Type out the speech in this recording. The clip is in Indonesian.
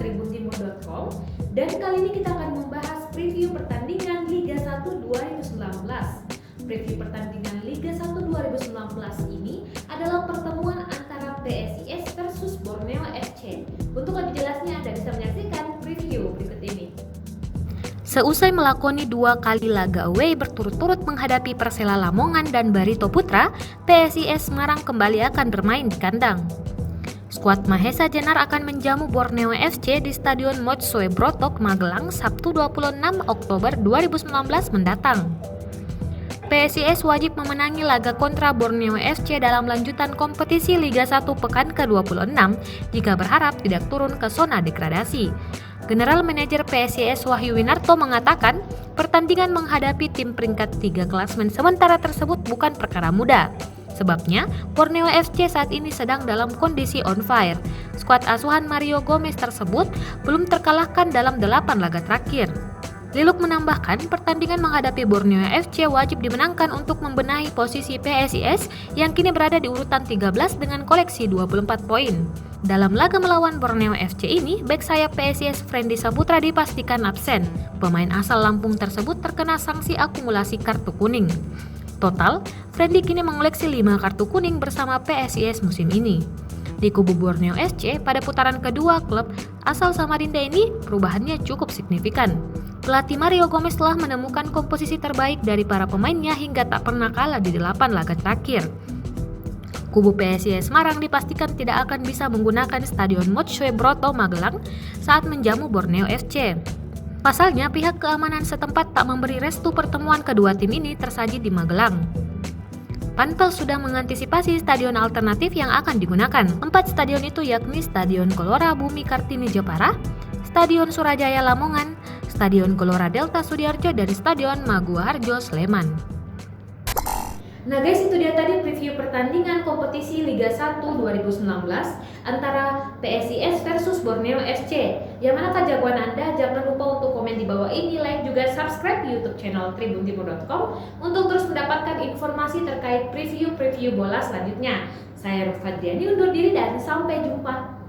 tribuntimur.com, dan kali ini kita akan membahas preview pertandingan Liga 1 2019. Preview pertandingan Liga 1 2019 ini adalah pertemuan antara PSIS versus Borneo FC. Untuk lebih jelasnya Anda bisa menyaksikan preview berikut ini. Seusai melakoni 2 kali laga away berturut-turut menghadapi Persela Lamongan dan Barito Putra, PSIS Semarang kembali akan bermain di kandang. Skuad Mahesa Jenar akan menjamu Borneo FC di Stadion Motsue Brotok, Magelang, Sabtu 26 Oktober 2019 mendatang. PSIS wajib memenangi laga kontra Borneo FC dalam lanjutan kompetisi Liga 1 pekan ke-26 jika berharap tidak turun ke zona degradasi. General Manager PSIS Wahyu Winarto mengatakan, pertandingan menghadapi tim peringkat 3 klasmen sementara tersebut bukan perkara mudah. Sebabnya, Borneo FC saat ini sedang dalam kondisi on fire. Skuad asuhan Mario Gomez tersebut belum terkalahkan dalam 8 laga terakhir. Liluk menambahkan, pertandingan menghadapi Borneo FC wajib dimenangkan untuk membenahi posisi PSIS yang kini berada di urutan 13 dengan koleksi 24 poin. Dalam laga melawan Borneo FC ini, bek sayap PSIS Friendly Saputra dipastikan absen. Pemain asal Lampung tersebut terkena sanksi akumulasi kartu kuning. Total, Friendly kini mengoleksi 5 kartu kuning bersama PSIS musim ini. Di kubu Borneo FC, pada putaran kedua, klub asal Samarinda ini perubahannya cukup signifikan. Pelatih Mario Gomez telah menemukan komposisi terbaik dari para pemainnya hingga tak pernah kalah di 8 laga terakhir. Kubu PSIS Semarang dipastikan tidak akan bisa menggunakan Stadion Motsue Broto Magelang saat menjamu Borneo FC. Pasalnya, pihak keamanan setempat tak memberi restu pertemuan kedua tim ini tersaji di Magelang. Panpel sudah mengantisipasi stadion alternatif yang akan digunakan. 4 stadion itu yakni Stadion Gelora Bumi Kartini Jepara, Stadion Surajaya Lamongan, Stadion Gelora Delta Sudiarjo, dan Stadion Maguwa Harjo Sleman. Nah guys, itu dia tadi preview pertandingan kompetisi Liga 1 2019 antara PSIS versus Borneo FC. Yang mana kejagoan Anda? Jangan lupa untuk komen di bawah ini, like juga subscribe YouTube channel tribuntimur.com untuk terus mendapatkan informasi terkait preview bola selanjutnya. Saya Rufat Diani undur diri dan sampai jumpa.